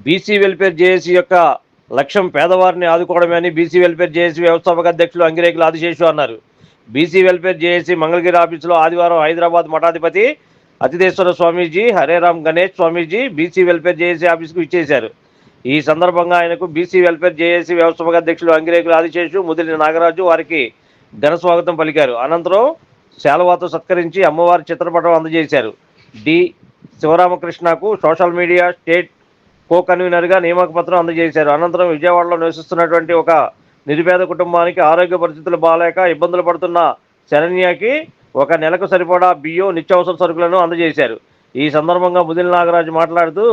BC welfare JAC యొక్క లక్ష్యం పేదవారిని ఆదుకోవడమే అని బీసీ వెల్ఫేర్ జేఏసీ వ్యవస్థాపక అధ్యక్షులు అంగిరేకుల ఆదిశేషు అన్నారు. బీసీ వెల్ఫేర్ జేఏసీ మంగళగిరి ఆఫీసులో ఆదివారం హైదరాబాద్ మఠాధిపతి అతిథేశ్వర స్వామీజీ, హరేరామ్ గణేష్ స్వామీజీ బీసీ వెల్ఫేర్ జేఏసీ ఆఫీసుకు ఇచ్చేశారు. ఈ సందర్భంగా ఆయనకు బీసీ వెల్ఫేర్ జేఏసీ వ్యవస్థాపక అధ్యక్షులు అంగిరేకుల ఆదిశేషు, ముదిరి నాగరాజు వారికి ఘన స్వాగతం పలికారు. అనంతరం శాలువాతో సత్కరించి అమ్మవారి చిత్రపటం అందజేశారు. డి శివరామకృష్ణకు సోషల్ మీడియా స్టేట్ కో కన్వీనర్గా నియామక పత్రం అందజేశారు. అనంతరం విజయవాడలో నివసిస్తున్నటువంటి ఒక నిరుపేద కుటుంబానికి ఆరోగ్య పరిస్థితులు బాగాలేక ఇబ్బందులు పడుతున్న శరణ్యకి ఒక నెలకు సరిపడా బియ్యం, నిత్యావసర సరుకులను అందజేశారు. ఈ సందర్భంగా ముదిలి నాగరాజు మాట్లాడుతూ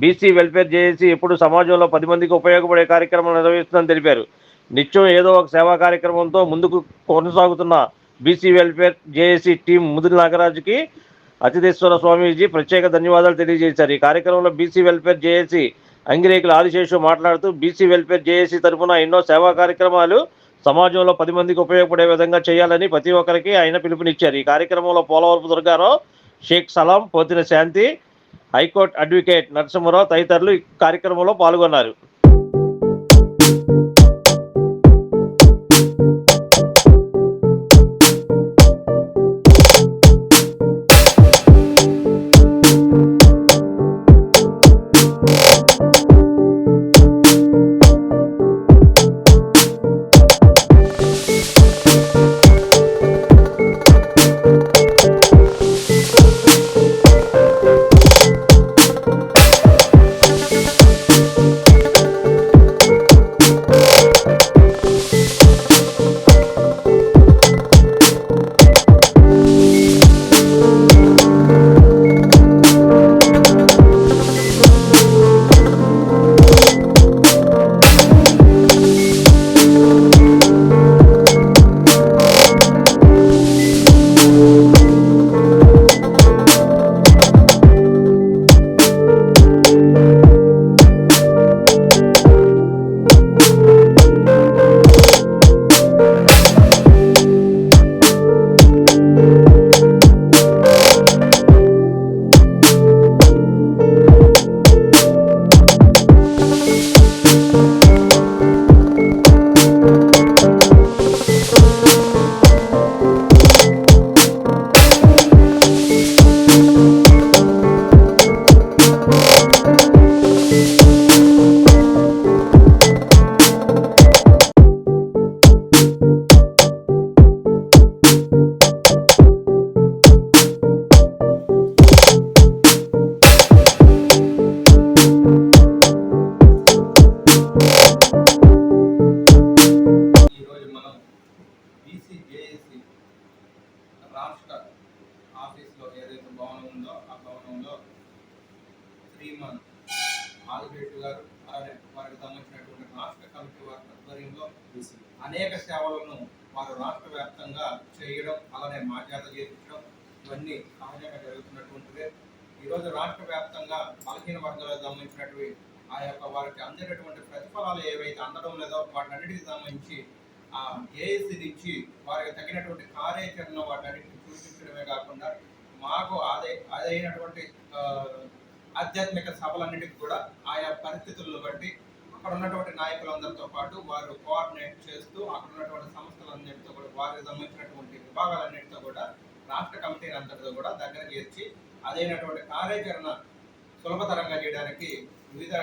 బీసీ వెల్ఫేర్ జేఏసీ ఎప్పుడు సమాజంలో 10 మందికి ఉపయోగపడే కార్యక్రమాలు నిర్వహిస్తుందని తెలిపారు. నిత్యం ఏదో ఒక సేవా కార్యక్రమంతో ముందుకు కొనసాగుతున్న BC welfare JAC team Mudili నాగరాజుకి అతిథేశ్వర స్వామీజీ ప్రత్యేక ధన్యవాదాలు తెలియజేశారు. ఈ కార్యక్రమంలో BC welfare JAC Angirekula Adiseshu మాట్లాడుతూ బీసీ వెల్ఫేర్ జేఏసీ తరఫున ఎన్నో సేవా కార్యక్రమాలు సమాజంలో 10 మందికి ఉపయోగపడే విధంగా చేయాలని ప్రతి ఒక్కరికి ఆయన పిలుపునిచ్చారు. ఈ కార్యక్రమంలో పోలవరపు దుర్గారావు, షేక్ సలాం, పోతిన శాంతి, హైకోర్టు అడ్వకేట్ నరసింహరావు తదితరులు ఈ కార్యక్రమంలో పాల్గొన్నారు. రాష్ట్ర ఆఫీస్లో ఏదైతే భవనం ఉందో ఆ భవనంలో శ్రీమాన్ ఆదిశేషు గారు అలానే వారికి సంబంధించినటువంటి రాష్ట్ర కమిటీ వారి ఆధ్వర్యంలో అనేక సేవలను వారు రాష్ట్ర వ్యాప్తంగా చేయడం, అలానే మాధ్యత చేయించడం ఇవన్నీ సహజంగా జరుగుతున్నటువంటిదే. ఈరోజు రాష్ట్ర వ్యాప్తంగా బలహీన వర్గాలకు సంబంధించినటువంటి ఆ యొక్క వారికి అందేటటువంటి ప్రతిఫలాలు ఏవైతే అందడం లేదో వాటన్నిటికి సంబంధించి ఆ ఏఎస్సీ నుంచి వారికి తగినటువంటి కార్యాచరణ వాటన్నిటిని సూచించడమే కాకుండా మాకు అదైనటువంటి ఆధ్యాత్మిక సభలన్నిటికీ కూడా ఆయా పరిస్థితులను బట్టి అక్కడ ఉన్నటువంటి నాయకులందరితో పాటు వారు కోఆర్డినేట్ చేస్తూ అక్కడ ఉన్నటువంటి సంస్థలన్నిటితో కూడా వారికి సంబంధించినటువంటి విభాగాలన్నిటితో కూడా రాష్ట్ర కమిటీని అంతటితో కూడా దగ్గర చేర్చి అదైనటువంటి కార్యాచరణ సులభతరంగా చేయడానికి వివిధ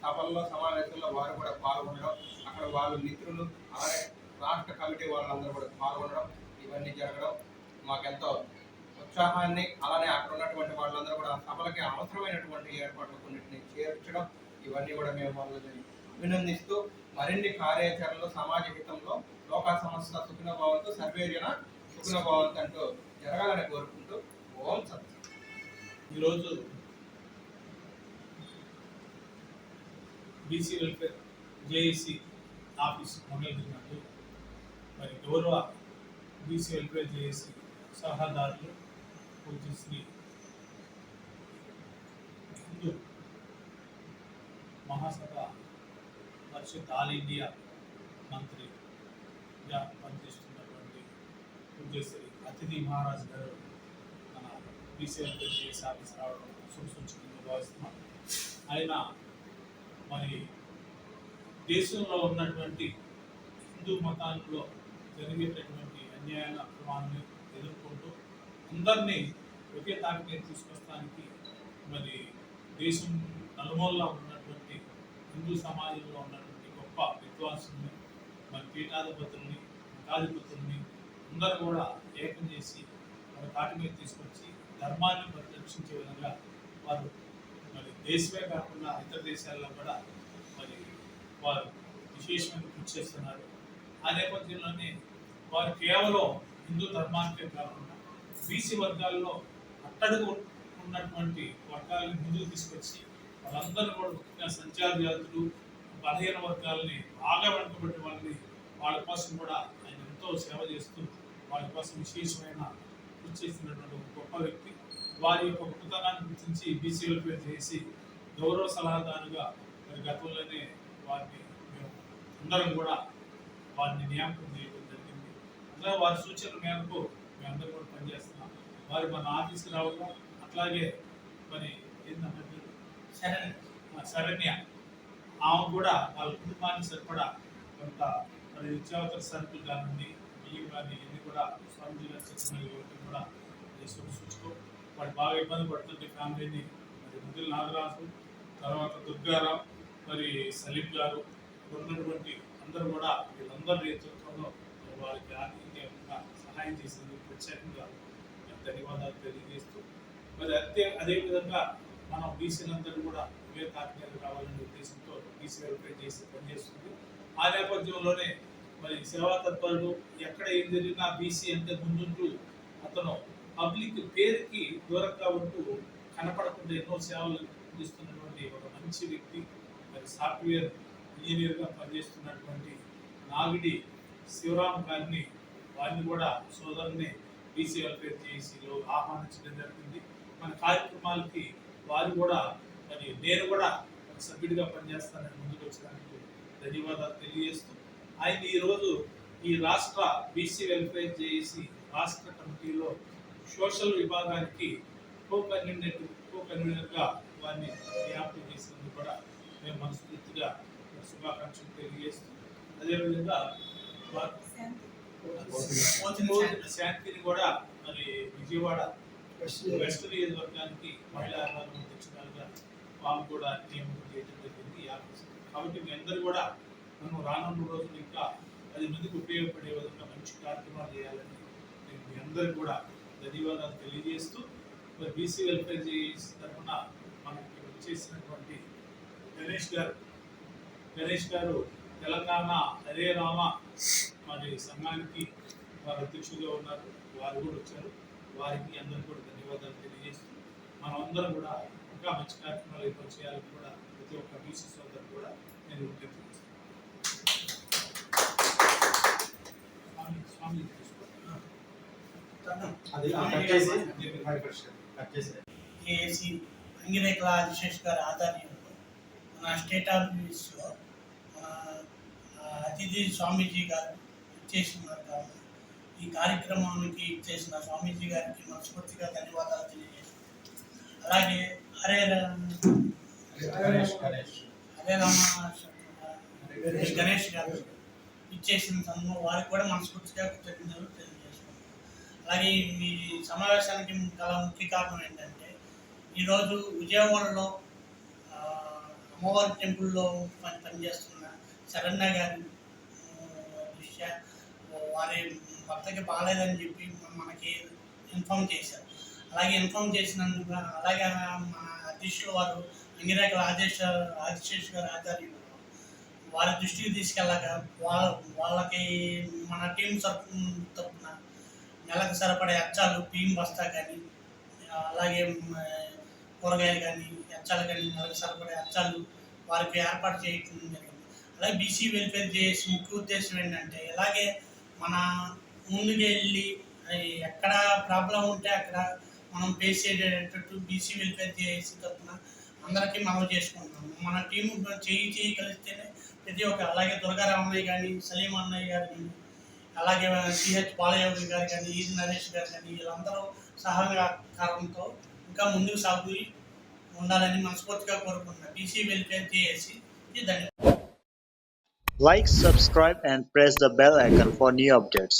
సభల్లో సమావేశంలో వారు కూడా పాల్గొనడం, అక్కడ వాళ్ళు మిత్రులు అలాగే రాష్ట్ర కమిటీ వాళ్ళందరూ కూడా పాల్గొనడం ఇవన్నీ జరగడం మాకెంతో ఉత్సాహాన్ని, అలానే అక్కడ ఉన్నటువంటి వాళ్ళందరూ కూడా సభలకి అవసరమైనటువంటి ఏర్పాట్లు కొన్నింటిని చేర్చడం ఇవన్నీ కూడా మేము వాళ్ళని అభినందిస్తూ మరిన్ని కార్యాచరణలు సమాజ హితంలో లోకా సంస్థ సుఖినో భవంతు సర్వేజన సుఖినో భవంతు అంటూ జరగాలని కోరుకుంటూ ఓం సత్. ఈరోజు BC welfare JAC office Mangalagiri మరి గౌరవ బీసీ వెల్ఫేర్ జేఏసీ సలహాదారులు పూజ్య శ్రీ హిందూ మహాసభ పరిషత్ ఆల్ ఇండియా మంత్రిగా పనిచేస్తున్నటువంటి పూజ్య శ్రీ అతిథి మహారాజ్ గారు మన బీసీ వెల్ఫేర్ జేఏసీ ఆఫీస్ రావడం శుభసూచకంగా భావిస్తున్నాం. ఆయన మరి దేశంలో ఉన్నటువంటి హిందూ మతాల్లో జరిగేటటువంటి అన్యాయాల అక్రమాన్ని ఎదుర్కొంటూ అందరినీ ఒకే తాటి మీద తీసుకొస్తానికి మరి దేశం నలుమూలలో ఉన్నటువంటి హిందూ సమాజంలో ఉన్నటువంటి గొప్ప విద్వాంసుల్ని మరి పీఠాధిపతుల్ని మఠాధిపతుల్ని అందరూ కూడా ఏకం చేసి ఒక తాటి మీద తీసుకొచ్చి ధర్మాన్ని పరిరక్షించే విధంగా వారు మరి దేశమే కాకుండా ఇతర దేశాల్లో కూడా మరి వారు విశేషమైన కృషి చేస్తున్నారు. ఆ నేపథ్యంలోనే వారు కేవలం హిందూ ధర్మానికే కాకుండా బీసీ వర్గాల్లో అట్టడుగు ఉన్నటువంటి వర్గాలను ముందుకు తీసుకొచ్చి వాళ్ళందరూ కూడా ముఖ్యంగా సంచార జాతులు బలహీన వర్గాలని బాగా వెనుకబడిన వాళ్ళని వాళ్ళ కోసం కూడా ఆయన ఎంతో సేవ చేస్తూ వాళ్ళ కోసం విశేషమైన కృషి చేస్తున్నటువంటి ఒక గొప్ప వ్యక్తి. వారి యొక్క గొప్పతనాన్ని గుర్తించి బీసీ వెల్ఫేర్ చేసి గౌరవ సలహాదారుగా మరి గతంలోనే వారిని మేము అందరం కూడా వారిని నియామకం చేయడం జరిగింది. అట్లా వారి సూచనల మేరకు మేమందరం కూడా పనిచేస్తున్నాం. వారి మన ఆఫీస్కి రావడం, అట్లాగే మరి ఏంటంటే శరణ్య ఆమె కూడా వాళ్ళ కుటుంబానికి సరిపడా కొంత మరి నిత్యావసర సరుకులు కానివ్వండి, బియ్యం కానీ ఇవన్నీ కూడా స్వామిజీ గారు చెప్పిన యువకులు కూడా సూచుకో వాడు బాగా ఇబ్బంది పడుతుంటే ఫ్యామిలీని మరి ముద్దుల నాగరాజు, తర్వాత దుర్గారావు, మరి సలీం గారు ఉన్నటువంటి అందరూ కూడా వీళ్ళందరి నేతృత్వంలో వారికి ఆర్థికంగా సహాయం చేసేందుకు ప్రత్యేకంగా ధన్యవాదాలు తెలియజేస్తూ మరి అదేవిధంగా మనం బీసీలందరూ కూడా ఇవే తాటి మీద రావాలనే ఉద్దేశంతో బీసీ వెల్ఫేర్ చేసి పనిచేస్తుంది. ఆ నేపథ్యంలోనే మరి సేవా తత్పరుడు ఎక్కడ ఏం జరిగినా బీసీ అంటే ముందుంటూ అతను పబ్లిక్ పేరుకి దూరంగా ఉంటూ కనపడకుండా ఎన్నో సేవలు అందిస్తున్నటువంటి ఒక మంచి వ్యక్తి. మరి సాఫ్ట్వేర్ ఇంజనీర్గా పనిచేస్తున్నటువంటి నాగిడి శివరామ్ గారిని వారిని కూడా సోదరుని బీసీ వెల్ఫేర్ చేసిలో ఆహ్వానించడం జరిగింది. మన కార్యక్రమాలకి వారు కూడా మరి నేను కూడా ఒక సభ్యుడిగా పనిచేస్తానని ముందుకు వచ్చడానికి ధన్యవాదాలు తెలియజేస్తూ ఆయన ఈరోజు ఈ రాష్ట్ర బీసీ వెల్ఫేర్ చేసి రాష్ట్ర కమిటీలో సోషల్ విభాగానికి కో కన్వీనర్గా వారిని నియామకం చేసినందుకు కూడా మేము మనస్ఫూర్తిగా శుభాకాంక్షలు తెలియజేస్తూ అదేవిధంగా శాంతిని కూడా మరి విజయవాడ వెస్ట్ నియోజకవర్గానికి మహిళా విభాగం అధ్యక్షురాలుగా వాళ్ళు కూడా నియమనం చేయడం జరిగింది ఈ ఆఫీస్. కాబట్టి మీ అందరూ కూడా మనం రానున్న రోజులు ఇంకా 10 మందికి ఉపయోగపడే విధంగా మంచి కార్యక్రమాలు చేయాలని నేను మీ అందరికీ కూడా ధన్యవాదాలు తెలియజేస్తూ మరి బీసీ వెల్ఫేర్ చేసి తరఫున మనకి వచ్చేసినటువంటి గణేష్ గారు తెలంగాణ హరే రామ మరి సంఘానికి వారు అధ్యక్షులుగా ఉన్నారు. వారు కూడా వచ్చారు. వారికి అందరూ కూడా ధన్యవాదాలు తెలియజేస్తూ మనం అందరం కూడా ఇంకా మంచి కార్యక్రమాలు ఏర్పాటు చేయాలని కూడా ప్రతి ఒక్క బీసీ సోదరు కూడా నేను విజ్ఞప్తి చేస్తాను. ఏఏసీ అంగిరేకుల ఆదిశేష్ గారి ఆధ్వర్యంలో మన స్టేట్ ఆఫీస్లో అతిథి స్వామీజీ గారు చేస్తున్నారు. కాబట్టి ఈ కార్యక్రమానికి చేసిన స్వామీజీ గారికి మనస్ఫూర్తిగా ధన్యవాదాలు తెలియజేస్తున్నాను. అలాగే గణేష్ గారు ఇచ్చేసిన సమయంలో వారికి కూడా మనస్ఫూర్తిగా కృతజ్ఞతలు తెలియజేస్తున్నాను. అలాగే ఈ సమావేశానికి గల ముఖ్య కారణం ఏంటంటే ఈరోజు విజయవాడలో అమ్మవారి టెంపుల్లో పనిచేస్తున్న శరణ్య గారి దృష్ట్యా వారి భర్తకి బాగాలేదని చెప్పి మనకి ఇన్ఫామ్ చేశారు. అలాగే ఇన్ఫామ్ చేసినందుకు అలాగే మన అధ్యక్షులు వారు అంగిరేకుల ఆదిశేష్ గారి ఆధ్వర్యంలో వారి దృష్టికి తీసుకెళ్ళాక వాళ్ళకి మన టీం తరఫున నెలకు సరిపడే అచ్చాలు బియ్యం బస్తా కానీ అలాగే కూరగాయలు కానీ అచ్చాలు కానీ నెలకు సరిపడే అచ్చాలు వారికి ఏర్పాటు చేయడం జరిగింది. అలాగే బీసీ వెల్ఫేర్ చేసే ముఖ్య ఉద్దేశం ఏంటంటే ఇలాగే మన ముందుకు వెళ్ళి ఎక్కడ ప్రాబ్లం ఉంటే అక్కడ మనం ఫేస్ చేసేటట్టు బీసీ వెల్ఫేర్ చేసి తరఫున అందరికీ మనం చేసుకుంటున్నాం. మన టీము చేయి కలిస్తేనే ప్రతి ఒక్క అలాగే దుర్గారామయ్య కానీ సలీం అన్నయ్య గారు కానీ అలాగే సిహెచ్ బాలయోగి గారు కానీ ఈది నరేష్ గారు కానీ వీళ్ళందరూ సహకారంతో ఇంకా ముందుకు సాగు ఉండాలని మనస్ఫూర్తిగా కోరుకుంటున్నాను. బీసీ వెల్ఫేర్ చేసి ధన్యవాదాలు. Like, subscribe, and press the bell icon for new updates.